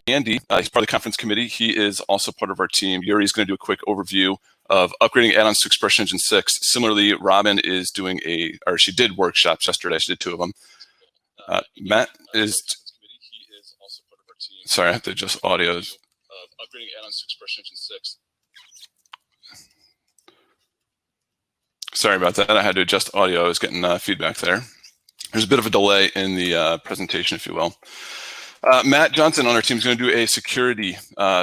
Andy, he's part of the conference committee. He is also part of our team. Yuri is going to do a quick overview of upgrading add-ons to ExpressionEngine 6. Similarly, Robin is doing she did workshops yesterday. She did 2 of them. Matt is, sorry, I have to adjust audios. Upgrading add-ons to ExpressionEngine 6. Sorry about that. I had to adjust audio. I was getting feedback there. There's a bit of a delay in the presentation, if you will. Matt Johnson on our team is going to do a security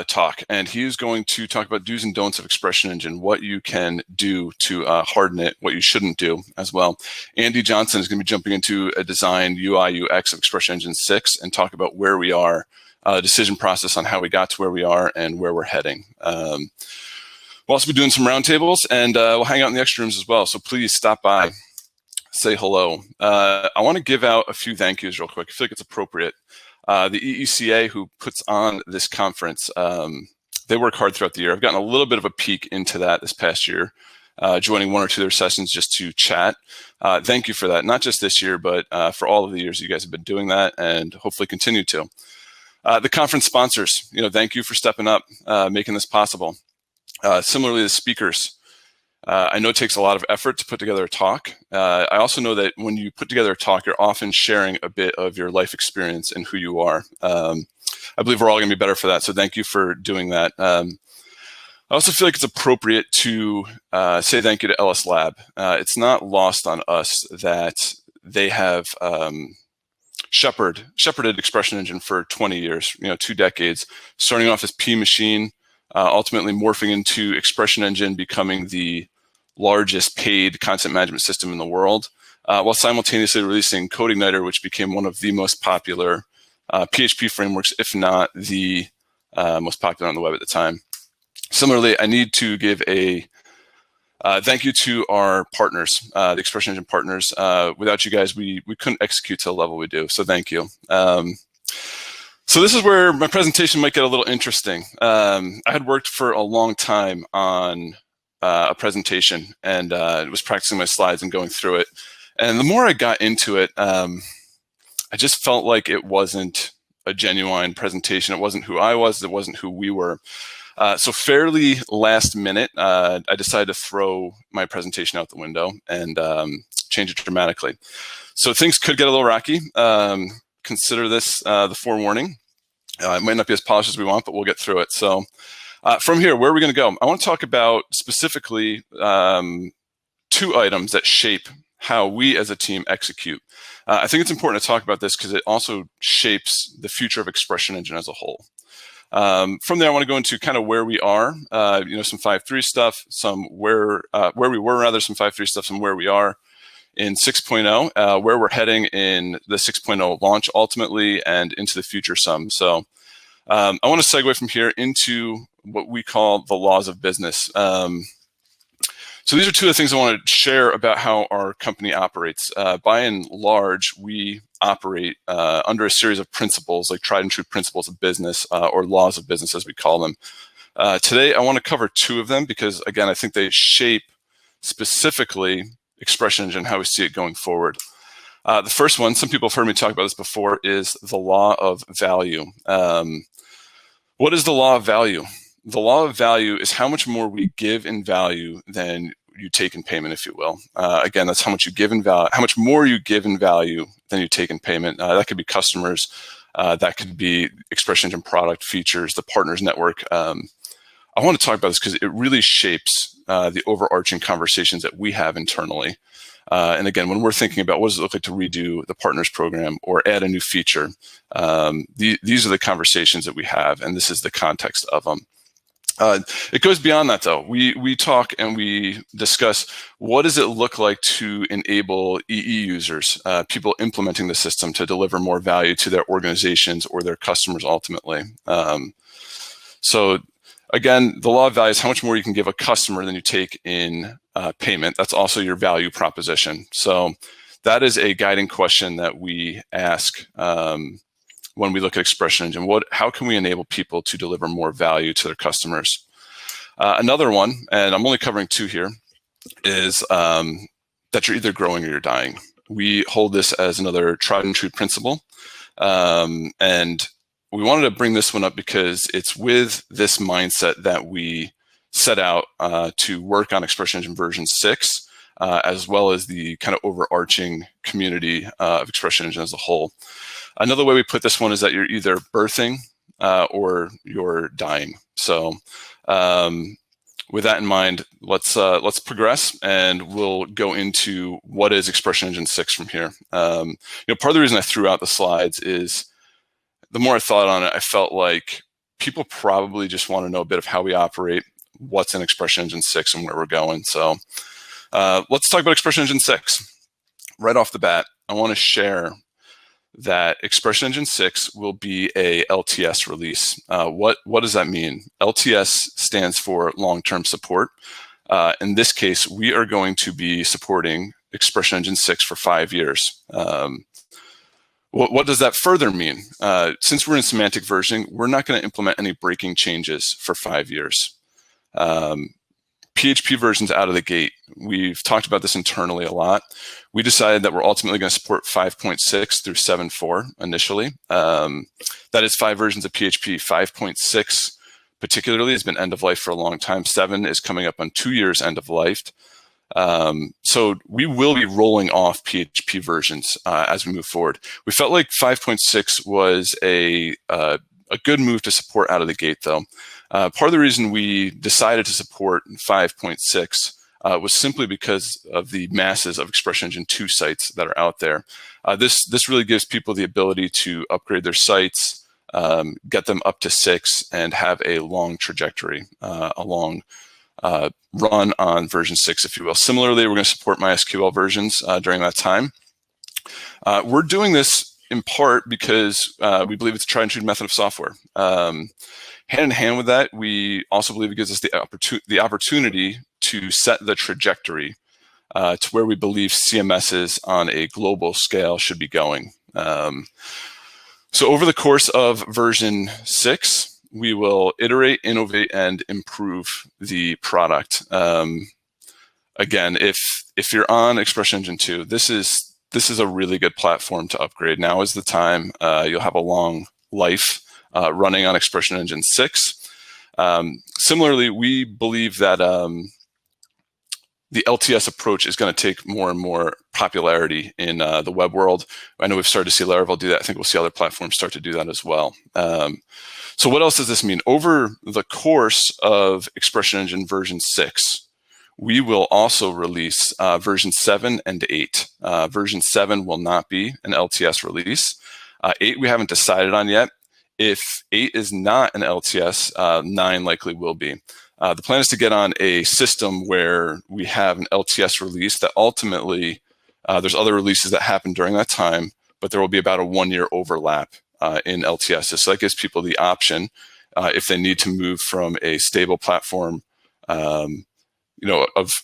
talk, and he's going to talk about do's and don'ts of ExpressionEngine, what you can do to harden it, what you shouldn't do as well. Andy Johnson is going to be jumping into a design UI UX of ExpressionEngine 6 and talk about where we are, decision process on how we got to where we are and where we're heading. We'll also be doing some roundtables, and we'll hang out in the extra rooms as well, so please stop by, say hello. I want to give out a few thank yous real quick. I feel like it's appropriate. The EECA, who puts on this conference, they work hard throughout the year. I've gotten a little bit of a peek into that this past year, joining 1 or 2 of their sessions just to chat. Thank you for that, not just this year, but for all of the years you guys have been doing that and hopefully continue to. The conference sponsors, thank you for stepping up, making this possible. Similarly, the speakers. I know it takes a lot of effort to put together a talk. I also know that when you put together a talk, you're often sharing a bit of your life experience and who you are. I believe we're all going to be better for that, so thank you for doing that. I also feel like it's appropriate to say thank you to LS Lab. It's not lost on us that they have shepherded ExpressionEngine for 20 years, 2 decades, starting off as P Machine, ultimately morphing into ExpressionEngine, becoming the largest paid content management system in the world, while simultaneously releasing CodeIgniter, which became one of the most popular PHP frameworks, if not the most popular on the web at the time. Similarly, I need to give a thank you to our partners, the ExpressionEngine partners. Without you guys, we couldn't execute to the level we do, so thank you. So this is where my presentation might get a little interesting. I had worked for a long time on a presentation, and was practicing my slides and going through it. And the more I got into it, I just felt like it wasn't a genuine presentation. It wasn't who I was. It wasn't who we were. So fairly last minute, I decided to throw my presentation out the window and change it dramatically. So things could get a little rocky. Consider this the forewarning. It might not be as polished as we want, but we'll get through it. So from here, where are we going to go? I want to talk about specifically 2 items that shape how we as a team execute. I think it's important to talk about this because it also shapes the future of ExpressionEngine as a whole. From there, I want to go into kind of where we are, some 5.3 stuff, some where we were, rather, some 5.3 stuff, some where we are in 6.0, where we're heading in the 6.0 launch ultimately, and into the future some. So I want to segue from here into what we call the laws of business. So these are 2 of the things I want to share about how our company operates. By and large, we operate under a series of principles, like tried and true principles of business, or laws of business as we call them. Today, I want to cover 2 of them because, again, I think they shape specifically ExpressionEngine, how we see it going forward. The first one, some people have heard me talk about this before, is the law of value. What is the law of value? The law of value is how much more we give in value than you take in payment, if you will. Again, that's how much you give in value, how much more you give in value than you take in payment. That could be customers, that could be ExpressionEngine product features, the partners network. I want to talk about this because it really shapes the overarching conversations that we have internally. And again, when we're thinking about what does it look like to redo the partners program or add a new feature, these are the conversations that we have, and this is the context of them. It goes beyond that, though. We talk and we discuss what does it look like to enable EE users, people implementing the system, to deliver more value to their organizations or their customers ultimately. So again, the law of value is how much more you can give a customer than you take in payment. That's also your value proposition. So that is a guiding question that we ask when we look at ExpressionEngine. How can we enable people to deliver more value to their customers? Another one, and I'm only covering 2 here, is that you're either growing or you're dying. We hold this as another tried and true principle. And we wanted to bring this one up because it's with this mindset that we set out to work on ExpressionEngine version 6, as well as the kind of overarching community of ExpressionEngine as a whole. Another way we put this one is that you're either birthing or you're dying. So with that in mind, let's progress, and we'll go into what is ExpressionEngine 6 from here. Part of the reason I threw out the slides is the more I thought on it, I felt like people probably just want to know a bit of how we operate, what's in ExpressionEngine 6, and where we're going. So let's talk about ExpressionEngine 6. Right off the bat, I want to share that ExpressionEngine 6 will be a LTS release. What does that mean? LTS stands for long-term support. In this case, we are going to be supporting ExpressionEngine 6 for 5 years. What does that further mean? Since we're in semantic versioning, we're not going to implement any breaking changes for 5 years. PHP versions out of the gate. We've talked about this internally a lot. We decided that we're ultimately going to support 5.6 through 7.4 initially. That is 5 versions of PHP. 5.6 particularly has been end of life for a long time. 7 is coming up on 2 years end of life. So we will be rolling off PHP versions as we move forward. We felt like 5.6 was a good move to support out of the gate, though. Part of the reason we decided to support 5.6 was simply because of the masses of ExpressionEngine 2 sites that are out there. This really gives people the ability to upgrade their sites, get them up to 6, and have a long trajectory, a long run on version 6, if you will. Similarly, we're going to support MySQL versions during that time. We're doing this in part because we believe it's a tried and true method of software. Hand in hand with that, we also believe it gives us the opportunity to set the trajectory to where we believe CMSs on a global scale should be going. So over the course of version 6, we will iterate, innovate, and improve the product. Again, if you're on ExpressionEngine 2, this is a really good platform to upgrade. Now is the time. You'll have a long life running on ExpressionEngine 6. Similarly, we believe that the LTS approach is going to take more and more popularity in the web world. I know we've started to see Laravel do that. I think we'll see other platforms start to do that as well. So what else does this mean? Over the course of ExpressionEngine version 6, we will also release version 7 and 8. Version 7 will not be an LTS release. 8 we haven't decided on yet. If 8 is not an LTS, 9 likely will be. The plan is to get on a system where we have an LTS release that ultimately, there's other releases that happen during that time, but there will be about a 1-year overlap in LTSs. So that gives people the option, if they need to move from a stable platform, of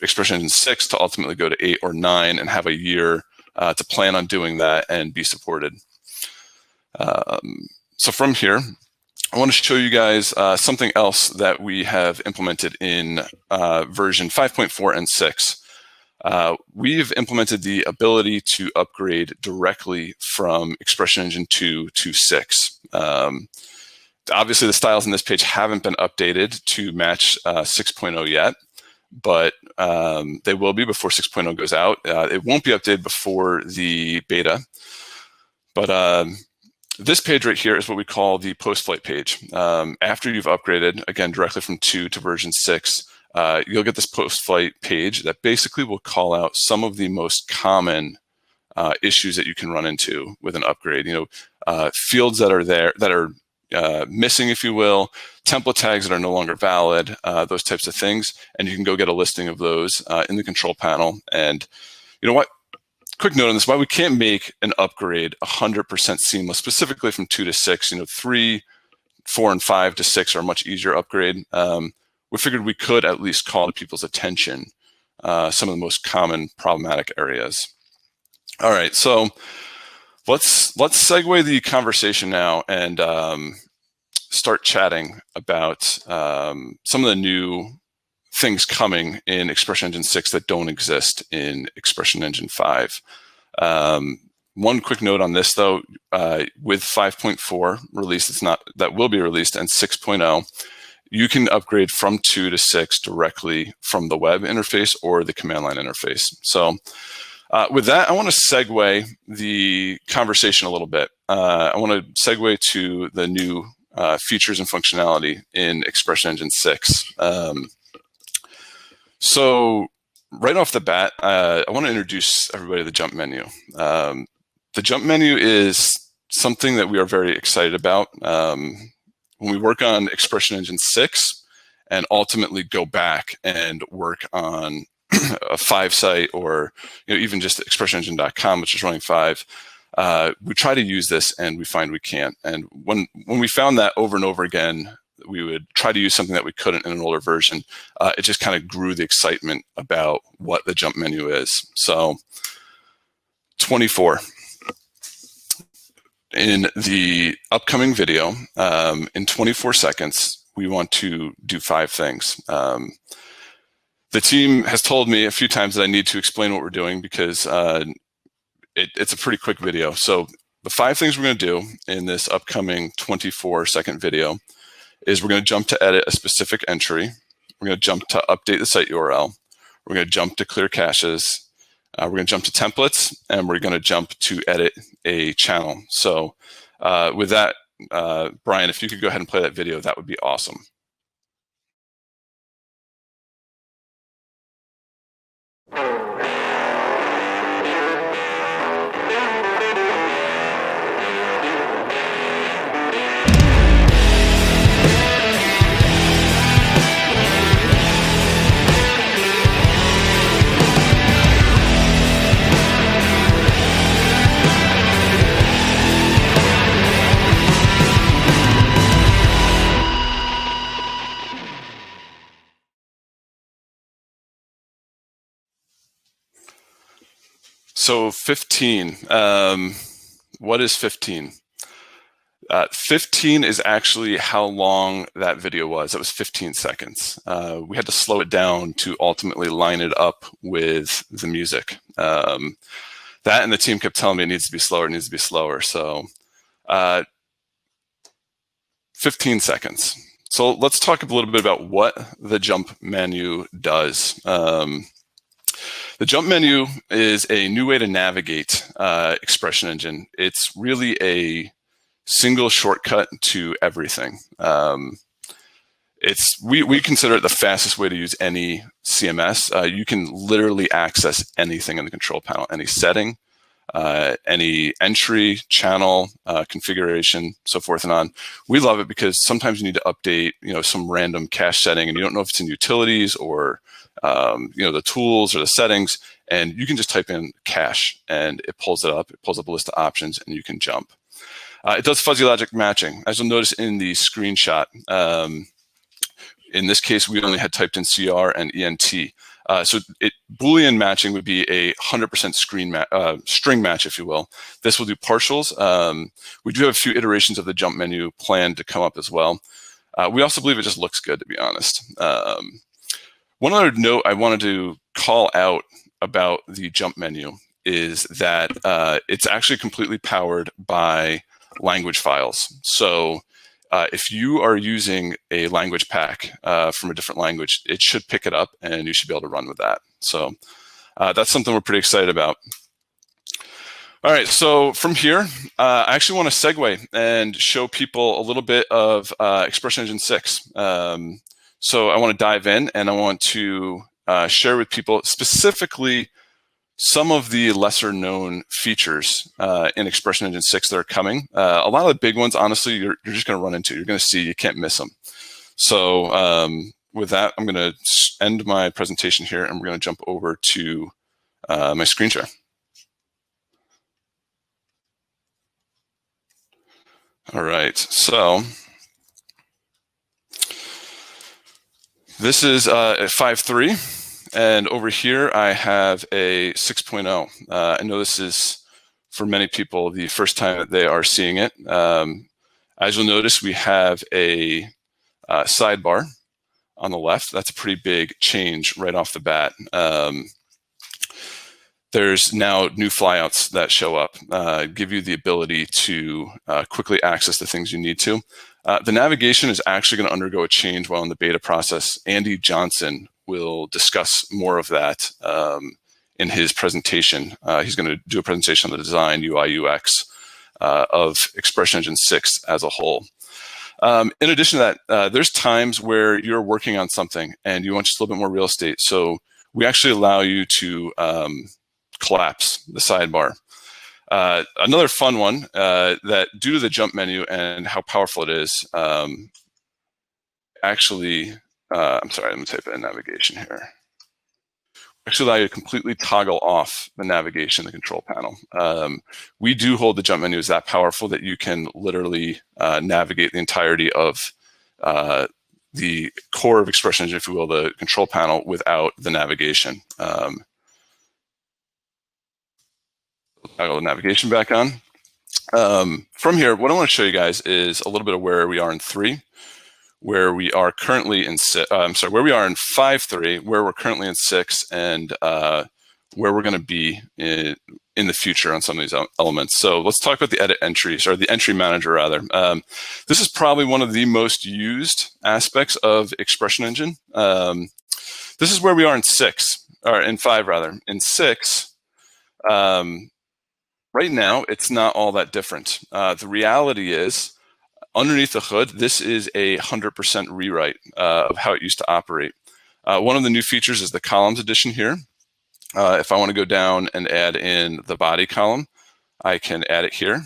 ExpressionEngine 6 to ultimately go to 8 or 9 and have a year to plan on doing that and be supported. So from here, I want to show you guys something else that we have implemented in version 5.4 and 6. We've implemented the ability to upgrade directly from ExpressionEngine 2 to 6. Obviously, the styles in this page haven't been updated to match 6.0 yet, but they will be before 6.0 goes out. It won't be updated before the beta, but this page right here is what we call the post-flight page. After you've upgraded, again, directly from 2 to version 6, you'll get this post-flight page that basically will call out some of the most common issues that you can run into with an upgrade. Fields that are there, that are missing, if you will, template tags that are no longer valid, those types of things. And you can go get a listing of those in the control panel. And you know what? Quick note on this, why we can't make an upgrade 100% seamless, specifically from 2 to 6. 3, 4, and 5 to 6 are a much easier upgrade. We figured we could at least call to people's attention some of the most common problematic areas. All right, so let's segue the conversation now and start chatting about some of the new things coming in ExpressionEngine 6 that don't exist in ExpressionEngine 5. One quick note on this, though, with 5.4 release, that will be released, and 6.0, you can upgrade from 2 to 6 directly from the web interface or the command line interface. So with that, I want to segue the conversation a little bit. I want to segue to the new features and functionality in ExpressionEngine 6. So right off the bat, I want to introduce everybody to the jump menu. The jump menu is something that we are very excited about. When we work on ExpressionEngine 6 and ultimately go back and work on a 5 site, or even just ExpressionEngine.com, which is running 5, we try to use this and we find we can't. And when we found that over and over again, we would try to use something that we couldn't in an older version. It just kind of grew the excitement about what the jump menu is. So 24. In the upcoming video, in 24 seconds, we want to do 5 things. The team has told me a few times that I need to explain what we're doing because it's a pretty quick video. So the 5 things we're going to do in this upcoming 24-second video is we're going to jump to edit a specific entry. We're going to jump to update the site URL. We're going to jump to clear caches. We're going to jump to templates, and we're going to jump to edit a channel. So with that, Brian, if you could go ahead and play that video, that would be awesome. So 15, what is 15? 15 is actually how long that video was. That was 15 seconds. We had to slow it down to ultimately line it up with the music. That and the team kept telling me it needs to be slower, it needs to be slower. So 15 seconds. So let's talk a little bit about what the jump menu does. The jump menu is a new way to navigate ExpressionEngine. It's really a single shortcut to everything. We consider it the fastest way to use any CMS. You can literally access anything in the control panel, any setting, any entry, channel, configuration, so forth and on. We love it because sometimes you need to update, some random cache setting, and you don't know if it's in utilities or the tools or the settings, and you can just type in cache and it pulls it up. It pulls up a list of options and you can jump. It does fuzzy logic matching. As you'll notice in the screenshot, in this case, we only had typed in CR and ENT. So Boolean matching would be a 100% string match, if you will. This will do partials. We do have a few iterations of the jump menu planned to come up as well. We also believe it just looks good, to be honest. One other note I wanted to call out about the jump menu is that it's actually completely powered by language files. So if you are using a language pack from a different language, it should pick it up and you should be able to run with that. So that's something we're pretty excited about. All right, so from here, I actually want to segue and show people a little bit of ExpressionEngine 6. So I want to dive in and I want to share with people specifically some of the lesser known features in ExpressionEngine 6 that are coming. A lot of the big ones, honestly, you're just going to run into. You're going to see, you can't miss them. So with that, I'm going to end my presentation here and we're going to jump over to my screen share. All right, so this is a 5.3, and over here I have a 6.0. I know this is, for many people, the first time that they are seeing it. As you'll notice, we have a sidebar on the left. That's a pretty big change right off the bat. there's now new flyouts that show up, give you the ability to quickly access the things you need to. The navigation is actually going to undergo a change while in the beta process. Andy Johnson will discuss more of that in his presentation. He's going to do a presentation on the design, UI, UX of ExpressionEngine 6 as a whole. In addition to that, there's times where you're working on something and you want just a little bit more real estate. So we actually allow you to collapse the sidebar. Another fun one that due to the jump menu and how powerful it is, actually, I'm sorry, let me type in navigation here. Actually allow you to completely toggle off the navigation, the control panel. We do hold the jump menu as that powerful that you can literally navigate the entirety of the core of ExpressionEngine, if you will, the control panel without the navigation. Toggle the navigation back on. From here, what I want to show you guys is a little bit of where we are in 3, where we are currently in where we are in 5.3, where we're currently in 6, and where we're going to be in the future on some of these elements. So let's talk about the edit entries, or the entry manager rather. This is probably one of the most used aspects of ExpressionEngine. This is where we are in 6, or in 5 rather. In 6, right now, it's not all that different. The reality is, underneath the hood, this is a 100% rewrite of how it used to operate. One of the new features is the columns addition here. If I want to go down and add in the body column, I can add it here,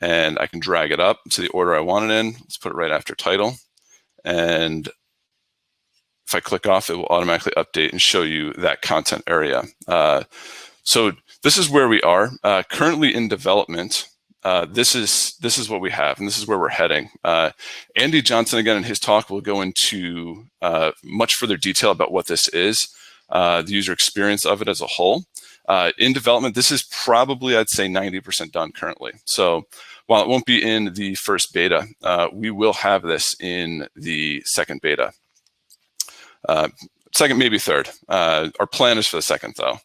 and I can drag it up to the order I want it in. Let's put it right after title. And if I click off, it will automatically update and show you that content area. So this is where we are currently in development. This is what we have, and this is where we're heading. Andy Johnson, again, in his talk, will go into much further detail about what this is, the user experience of it as a whole. In development, this is probably, I'd say, 90% done currently. So while it won't be in the first beta, we will have this in the second beta. Second, maybe third. Our plan is for the second, though.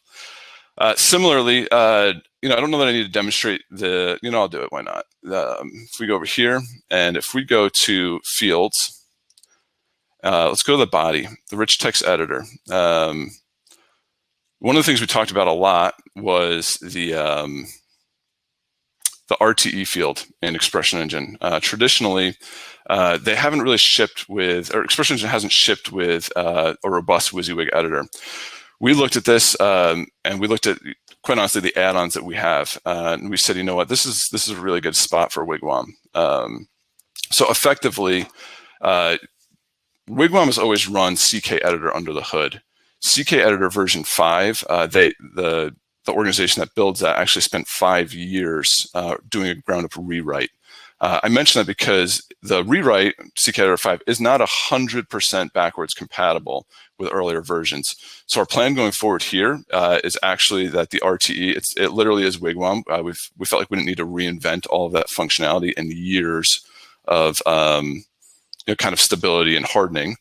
Similarly, I don't know that I need to demonstrate the, I'll do it, why not? If we go over here, and if we go to fields, let's go to the body, the rich text editor. One of the things we talked about a lot was the RTE field in ExpressionEngine. Traditionally, they haven't really shipped with, or ExpressionEngine hasn't shipped with a robust WYSIWYG editor. We looked at this and we looked at, quite honestly, the add-ons that we have, and we said, you know what, this is a really good spot for Wigwam. So effectively, Wigwam has always run CK Editor under the hood. CK Editor version 5, the organization that builds that actually spent 5 years doing a ground-up rewrite. I mention that because the rewrite, CK Editor 5, is not 100% backwards compatible with earlier versions. So our plan going forward here is actually that the RTE, it literally is Wigwam. We felt like we didn't need to reinvent all of that functionality and years of kind of stability and hardening.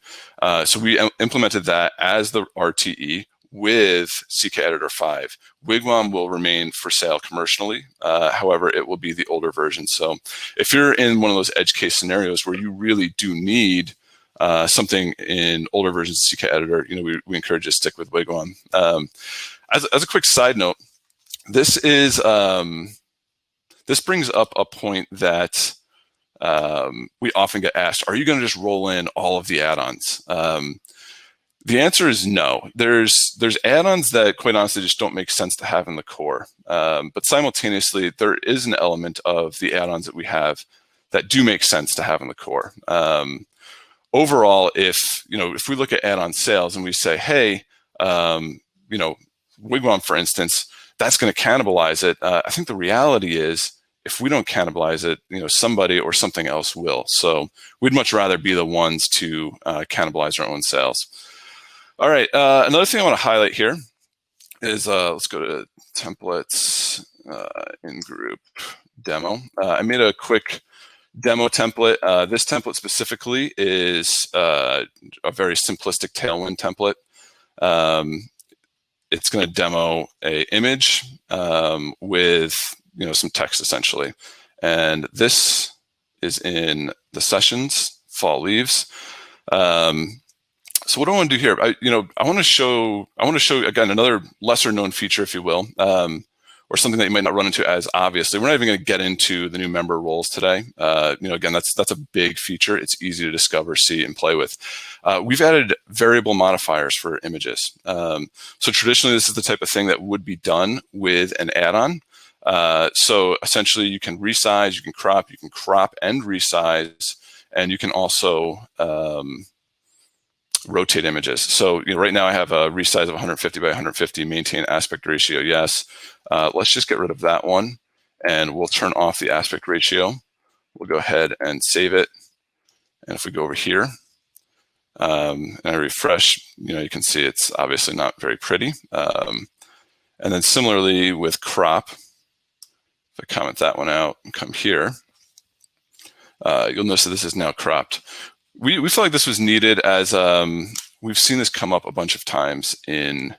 So we implemented that as the RTE with CK Editor 5. Wigwam will remain for sale commercially. However, it will be the older version. So if you're in one of those edge case scenarios where you really do need something in older versions of CK Editor, we encourage you to stick with Wigwam. As a quick side note, this brings up a point that we often get asked: are you going to just roll in all of the add-ons? The answer is no. There's add-ons that, quite honestly, just don't make sense to have in the core. But simultaneously, there is an element of the add-ons that we have that do make sense to have in the core. Overall, if we look at add-on sales and we say, hey, Wigwam, for instance, that's going to cannibalize it. I think the reality is, if we don't cannibalize it, somebody or something else will. So we'd much rather be the ones to cannibalize our own sales. All right, another thing I want to highlight here is, let's go to templates, in group demo. I made a quick demo template. This template specifically is a very simplistic Tailwind template. it's going to demo a image with some text essentially. And this is in the sessions, fall leaves. So what do I want to do here? I want to show again another lesser known feature, if you will, or something that you might not run into as obviously. We're not even going to get into the new member roles today. Again, that's a big feature. It's easy to discover, see, and play with. We've added variable modifiers for images. So traditionally, this is the type of thing that would be done with an add-on. So essentially, you can resize, you can crop and resize, and you can also rotate images. So right now I have a resize of 150 by 150, maintain aspect ratio, yes. Let's just get rid of that one, and we'll turn off the aspect ratio. We'll go ahead and save it. And if we go over here and I refresh, you can see it's obviously not very pretty. And then similarly with crop, if I comment that one out and come here, you'll notice that this is now cropped. We felt like this was needed as we've seen this come up a bunch of times in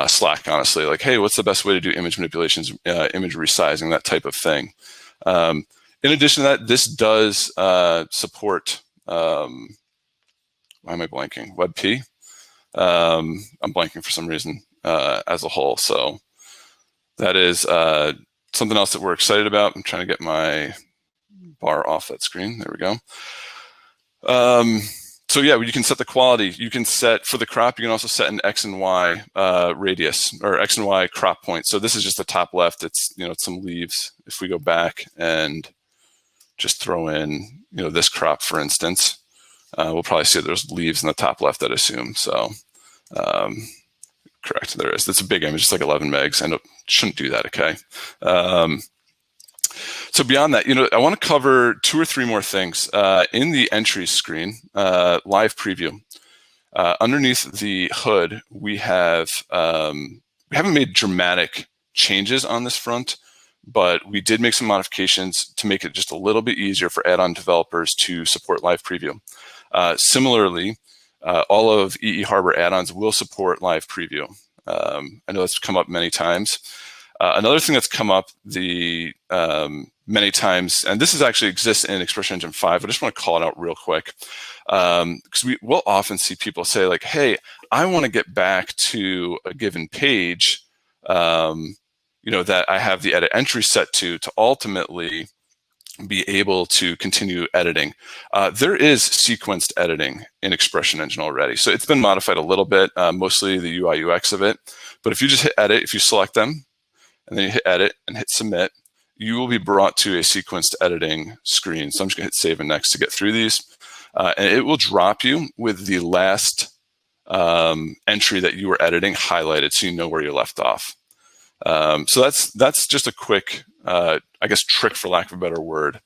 Slack, honestly, like, hey, what's the best way to do image manipulations, image resizing, that type of thing. In addition to that, this does support, why am I blanking? WebP? I'm blanking for some reason as a whole. So that is something else that we're excited about. I'm trying to get my bar off that screen. There we go. So yeah, you can set the quality. You can set for the crop. You can also set an X and Y radius or X and Y crop point. So this is just the top left. It's it's some leaves. If we go back and just throw in this crop, for instance, we'll probably see there's leaves in the top left, I'd assume. So correct, there is. That's a big image. It's like 11 megs, and it shouldn't do that. Okay. So beyond that, I want to cover 2 or 3 more things. In the entries screen, live preview. Underneath the hood, we haven't made dramatic changes on this front, but we did make some modifications to make it just a little bit easier for add-on developers to support live preview. Similarly, all of EE Harbor add-ons will support live preview. I know that's come up many times. Another thing that's come up many times, and this actually exists in ExpressionEngine 5, I just want to call it out real quick, because we will often see people say like, hey, I want to get back to a given page, that I have the edit entry set to ultimately be able to continue editing. There is sequenced editing in ExpressionEngine already. So it's been modified a little bit, mostly the UI UX of it. But if you just hit edit, if you select them, and then you hit edit and hit submit, you will be brought to a sequenced editing screen. So I'm just gonna hit save and next to get through these. And it will drop you with the last entry that you were editing highlighted so you know where you left off. So that's just a quick, I guess, trick for lack of a better word.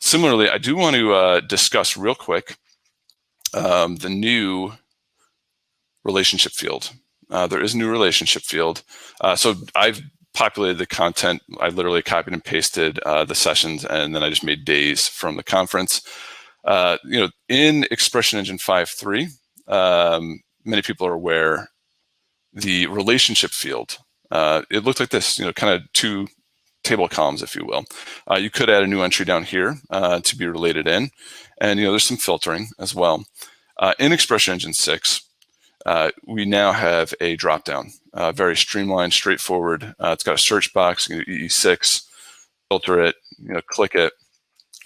Similarly, I do want to discuss real quick the new relationship field. There is a new relationship field. So I've populated the content. I literally copied and pasted the sessions, and then I just made days from the conference. In ExpressionEngine 5.3, many people are aware the relationship field. It looked like this, kind of 2 table columns, if you will. You could add a new entry down here to be related in, and there's some filtering as well. In ExpressionEngine 6, we now have a dropdown, very streamlined, straightforward. It's got a search box. You can do EE6, filter it, click it.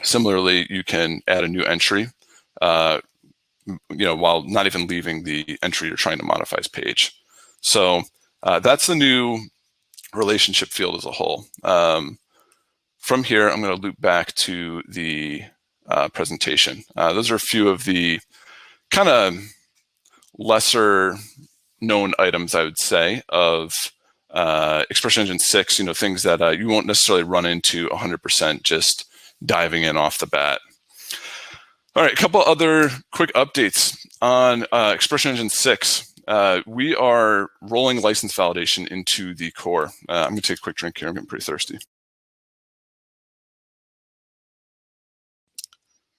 Similarly, you can add a new entry, while not even leaving the entry you're trying to modify's page. So that's the new relationship field as a whole. From here, I'm going to loop back to the presentation. Those are a few of the kind of lesser known items, I would say, of ExpressionEngine 6, things that you won't necessarily run into 100% just diving in off the bat. All right, a couple other quick updates on ExpressionEngine 6. We are rolling license validation into the core. I'm going to take a quick drink here. I'm getting pretty thirsty.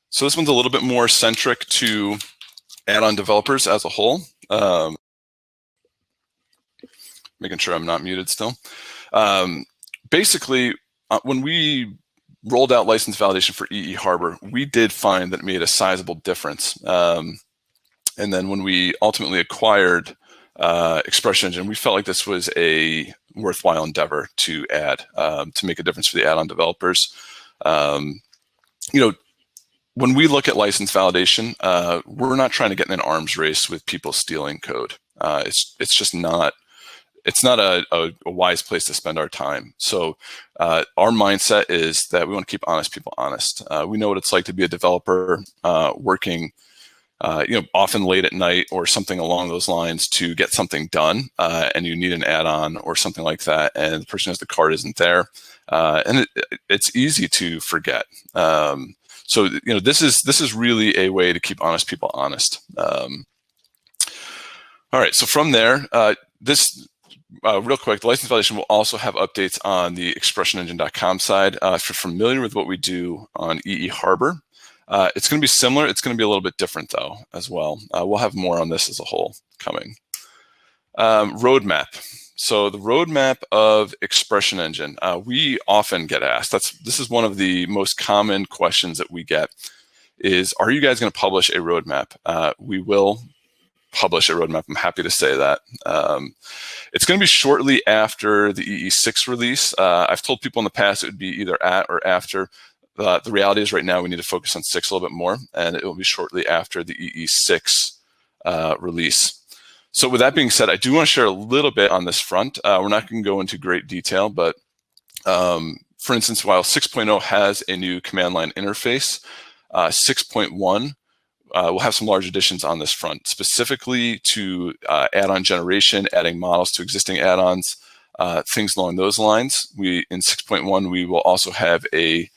So this one's a little bit more centric to add-on developers as a whole. making sure I'm not muted still. Basically, when we rolled out license validation for EE Harbor, we did find that it made a sizable difference. And then when we ultimately acquired ExpressionEngine, we felt like this was a worthwhile endeavor to add to make a difference for the add-on developers. When we look at license validation, we're not trying to get in an arms race with people stealing code. It's just not. It's not a wise place to spend our time. So our mindset is that we want to keep honest people honest. We know what it's like to be a developer working, often late at night or something along those lines to get something done, and you need an add-on or something like that, and the person who has the card isn't there, and it's easy to forget. So this is really a way to keep honest people honest. All right, so from there, real quick, the license validation will also have updates on the ExpressionEngine.com side. If you're familiar with what we do on EE Harbor, it's going to be similar. It's going to be a little bit different, though, as well. We'll have more on this as a whole coming. Roadmap. So the roadmap of ExpressionEngine, we often get asked. This is one of the most common questions that we get is, are you guys going to publish a roadmap? We will publish a roadmap. I'm happy to say that. It's going to be shortly after the EE6 release. I've told people in the past it would be either at or after. The reality is right now we need to focus on 6 a little bit more, and it will be shortly after the EE6 release. So with that being said, I do want to share a little bit on this front. We're not going to go into great detail, but for instance, while 6.0 has a new command line interface, 6.1 we'll have some large additions on this front, specifically to add-on generation, adding models to existing add-ons, things along those lines. In 6.1, we will also have a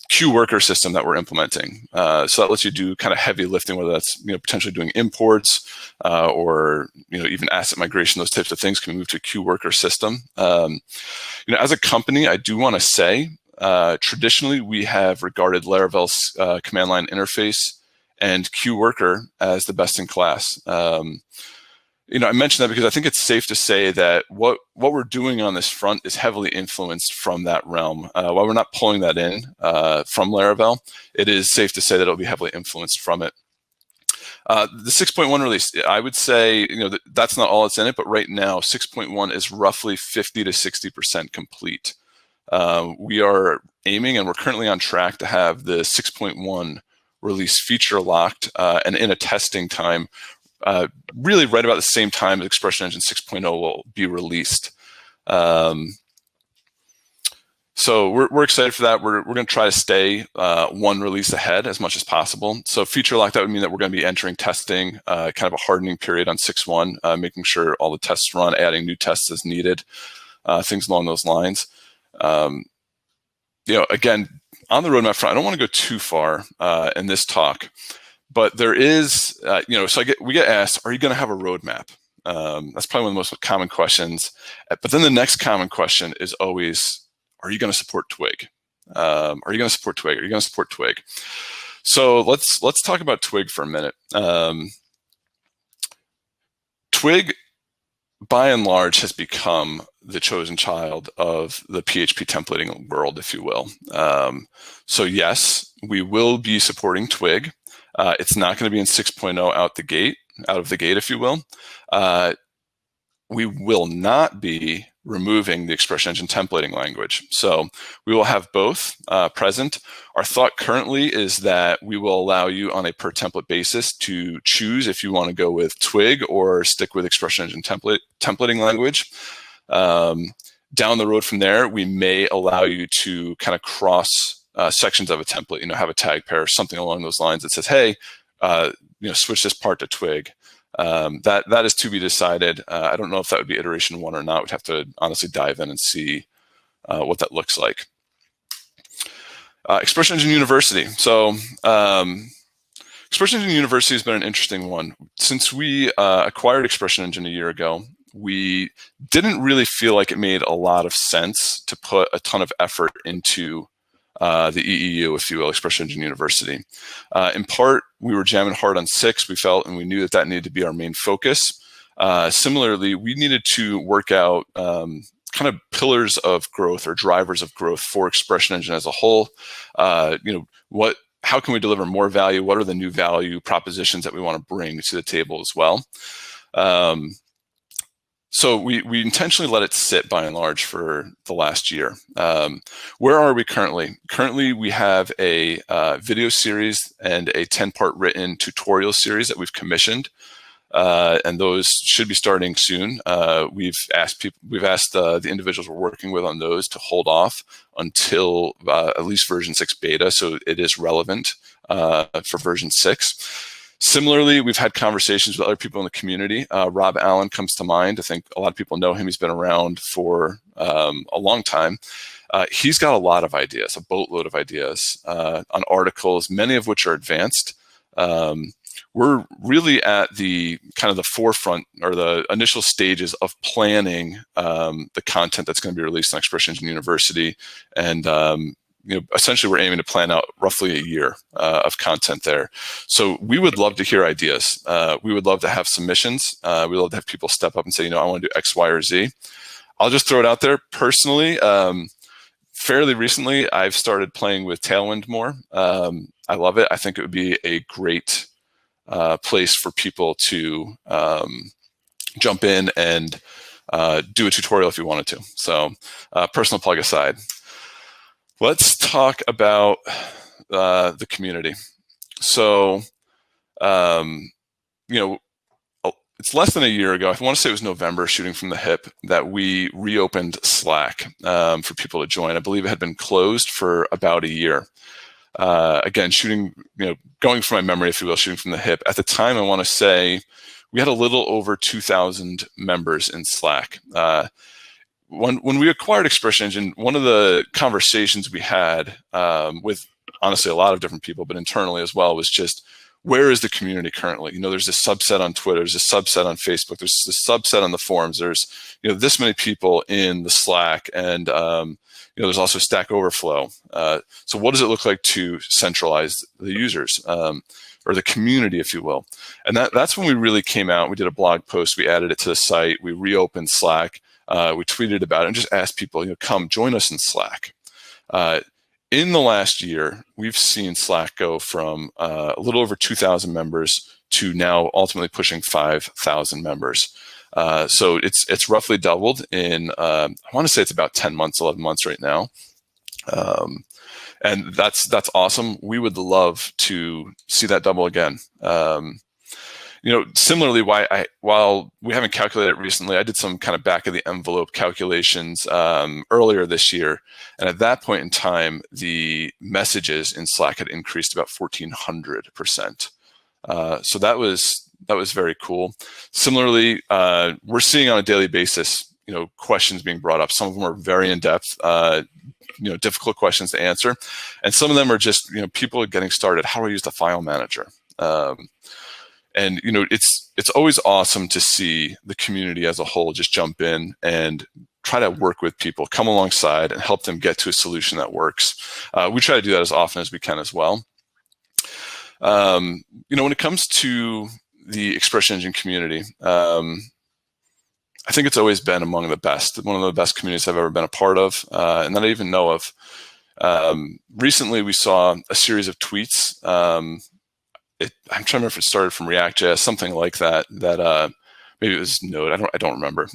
queue worker system that we're implementing. So that lets you do kind of heavy lifting, whether that's potentially doing imports or even asset migration. Those types of things can move to a queue worker system. As a company, I do want to say traditionally we have regarded Laravel's command line interface and queue worker as the best in class. I mentioned that because I think it's safe to say that what we're doing on this front is heavily influenced from that realm. While we're not pulling that in from Laravel, it is safe to say that it'll be heavily influenced from it. The 6.1 release, I would say, that's not all that's in it, but right now 6.1 is roughly 50 to 60% complete. We are aiming, and we're currently on track to have the 6.1 release feature locked and in a testing time, really right about the same time as ExpressionEngine 6.0 will be released. So we're excited for that. We're going to try to stay one release ahead as much as possible. So feature lock, that would mean that we're going to be entering testing, kind of a hardening period on 6.1, making sure all the tests run, adding new tests as needed, things along those lines. Again, on the roadmap front, I don't want to go too far in this talk, but there is, so we get asked, are you going to have a roadmap? That's probably one of the most common questions. But then the next common question is always, are you going to support Twig? Are you going to support Twig? Are you going to support Twig? So let's talk about Twig for a minute. Twig, by and large, has become the chosen child of the PHP templating world, if you will. So yes, we will be supporting Twig. It's not going to be in 6.0 out of the gate, if you will. We will not be removing the ExpressionEngine templating language. So we will have both present. Our thought currently is that we will allow you on a per template basis to choose if you want to go with Twig or stick with ExpressionEngine templating language. Down the road from there, we may allow you to kind of cross sections of a template, have a tag pair or something along those lines that says, hey, switch this part to Twig. That is to be decided. I don't know if that would be iteration 1 or not. We'd have to honestly dive in and see what that looks like. ExpressionEngine University. So ExpressionEngine University has been an interesting one. Since we acquired ExpressionEngine a year ago, we didn't really feel like it made a lot of sense to put a ton of effort into the EEU, if you will, ExpressionEngine University. In part, we were jamming hard on 6. We felt, and we knew that needed to be our main focus. Similarly, we needed to work out kind of pillars of growth or drivers of growth for ExpressionEngine as a whole. How can we deliver more value? What are the new value propositions that we want to bring to the table as well? So we intentionally let it sit by and large for the last year. Where are we currently? Currently, we have a video series and a 10-part written tutorial series that we've commissioned. And those should be starting soon. We've asked the individuals we're working with on those to hold off until at least version 6 beta, so it is relevant for version 6. Similarly, we've had conversations with other people in the community. Rob Allen comes to mind. I think a lot of people know him. He's been around for a long time. He's got a lot of ideas, a boatload of ideas on articles, many of which are advanced. We're really at the kind of the forefront or the initial stages of planning the content that's going to be released on ExpressionEngine University, and essentially we're aiming to plan out roughly a year of content there. So we would love to hear ideas. We would love to have submissions. We'd love to have people step up and say, I want to do X, Y, or Z. I'll just throw it out there personally. Fairly recently, I've started playing with Tailwind more. I love it. I think it would be a great place for people to jump in and do a tutorial if you wanted to. So personal plug aside, let's talk about the community. So, it's less than a year ago, I want to say it was November, shooting from the hip, that we reopened Slack for people to join. I believe it had been closed for about a year. Again, going from my memory, if you will, shooting from the hip. At the time, I want to say we had a little over 2,000 members in Slack. When we acquired ExpressionEngine, one of the conversations we had with honestly a lot of different people, but internally as well, was just, where is the community currently? There's this subset on Twitter, there's a subset on Facebook, there's this subset on the forums, there's this many people in the Slack, and there's also Stack Overflow. So what does it look like to centralize the users, or the community, if you will? And that's when we really came out. We did a blog post, we added it to the site, we reopened Slack, we tweeted about it and just asked people, come join us in Slack. In the last year, we've seen Slack go from a little over 2,000 members to now ultimately pushing 5,000 members. So it's roughly doubled in, I want to say it's about 10 months, 11 months right now. And that's awesome. We would love to see that double again. Similarly, while we haven't calculated it recently, I did some kind of back of the envelope calculations earlier this year. And at that point in time, the messages in Slack had increased about 1,400%. So that was very cool. Similarly, we're seeing on a daily basis, questions being brought up. Some of them are very in-depth, difficult questions to answer. And some of them are just, people are getting started. How do I use the file manager? And it's always awesome to see the community as a whole just jump in and try to work with people, come alongside and help them get to a solution that works. We try to do that as often as we can as well. When it comes to the ExpressionEngine community, I think it's always been among the best, one of the best communities I've ever been a part of, and that I even know of. Recently, we saw a series of tweets. I'm trying to remember if it started from React.js, something like that, maybe it was Node, I don't remember.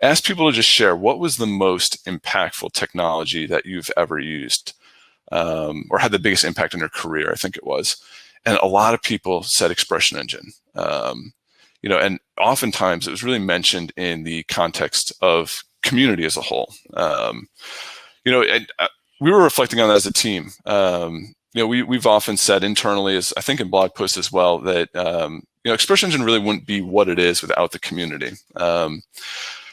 Asked people to just share what was the most impactful technology that you've ever used, or had the biggest impact in your career, I think it was. And a lot of people said ExpressionEngine. And oftentimes it was really mentioned in the context of community as a whole. And we were reflecting on that as a team. We've often said internally, as I think in blog posts as well, that ExpressionEngine really wouldn't be what it is without the community. I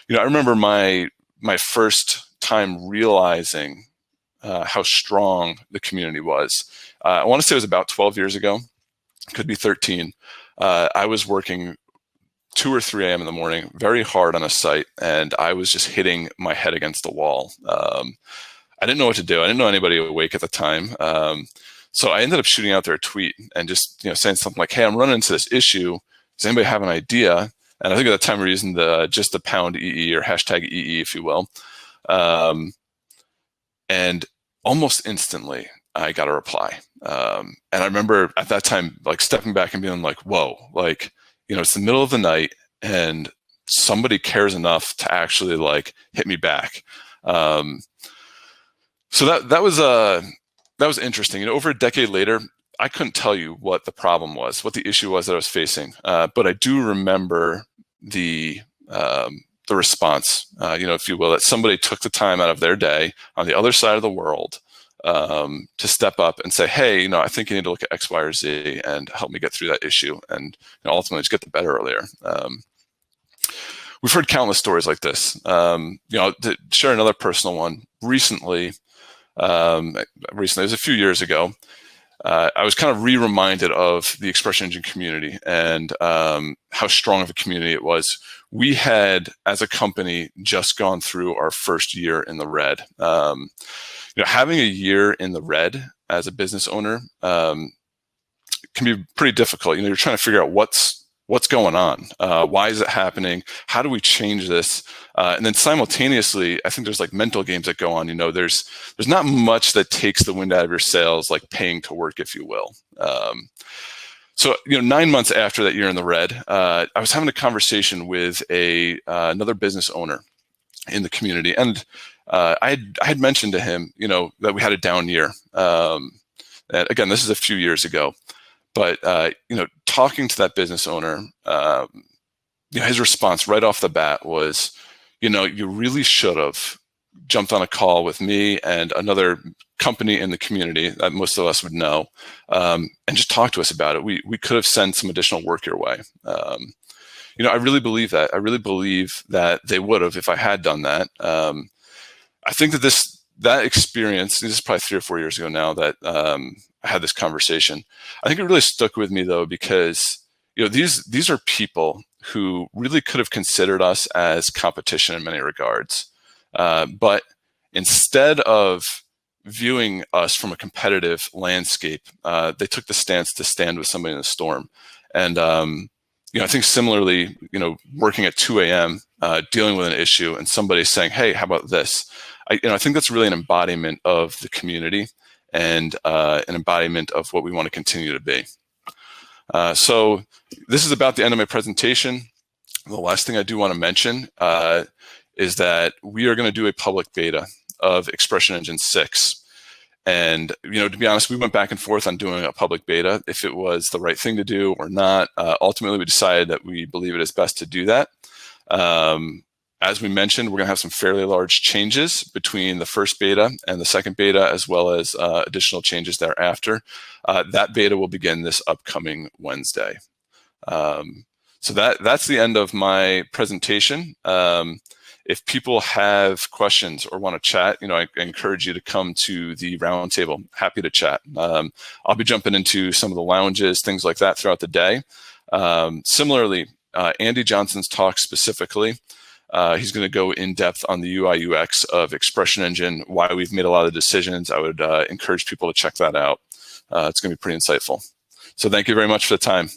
remember my first time realizing how strong the community was. I want to say it was about 12 years ago, could be 13. I was working 2 or 3 a.m. in the morning, very hard on a site, and I was just hitting my head against the wall. I didn't know what to do. I didn't know anybody awake at the time. So I ended up shooting out there a tweet and just saying something like, hey, I'm running into this issue. Does anybody have an idea? And I think at the time we were using just the pound EE or hashtag EE, if you will. And almost instantly, I got a reply. And I remember at that time, like stepping back and being like, whoa, like, it's the middle of the night and somebody cares enough to actually like hit me back. So that was interesting. Over a decade later, I couldn't tell you what the problem was, what the issue was that I was facing. But I do remember the response, if you will, that somebody took the time out of their day on the other side of the world to step up and say, hey, I think you need to look at X, Y, or Z and help me get through that issue and ultimately just get the better earlier. We've heard countless stories like this. To share another personal one, recently, it was a few years ago, I was kind of reminded of the ExpressionEngine community and how strong of a community it was. We had, as a company, just gone through our first year in the red. Having a year in the red as a business owner can be pretty difficult. You're trying to figure out what's going on, why is it happening, how do we change this, and then simultaneously, I think there's like mental games that go on. There's not much that takes the wind out of your sails, like paying to work, if you will. So 9 months after that year in the red, I was having a conversation with another business owner in the community, and I had mentioned to him, that we had a down year. And again, this is a few years ago, but talking to that business owner, his response right off the bat was, you really should have jumped on a call with me and another company in the community that most of us would know, and just talk to us about it. We could have sent some additional work your way. I really believe that. I really believe that they would have if I had done that. I think that experience, this is probably 3 or 4 years ago now that I had this conversation. I think it really stuck with me though, because these are people who really could have considered us as competition in many regards. But instead of viewing us from a competitive landscape, they took the stance to stand with somebody in the storm. And I think similarly, working at 2 a.m., dealing with an issue and somebody saying, hey, how about this? I think that's really an embodiment of the community and an embodiment of what we want to continue to be. So this is about the end of my presentation. The last thing I do want to mention is that we are going to do a public beta of ExpressionEngine 6. And, to be honest, we went back and forth on doing a public beta, if it was the right thing to do or not. Ultimately, we decided that we believe it is best to do that. As we mentioned, we're going to have some fairly large changes between the first beta and the second beta, as well as additional changes thereafter. That beta will begin this upcoming Wednesday. So that's the end of my presentation. If people have questions or want to chat, I encourage you to come to the roundtable. Happy to chat. I'll be jumping into some of the lounges, things like that throughout the day. Similarly, Andy Johnson's talk specifically, he's going to go in depth on the UI UX of ExpressionEngine, why we've made a lot of decisions. I would encourage people to check that out. It's going to be pretty insightful. So thank you very much for the time.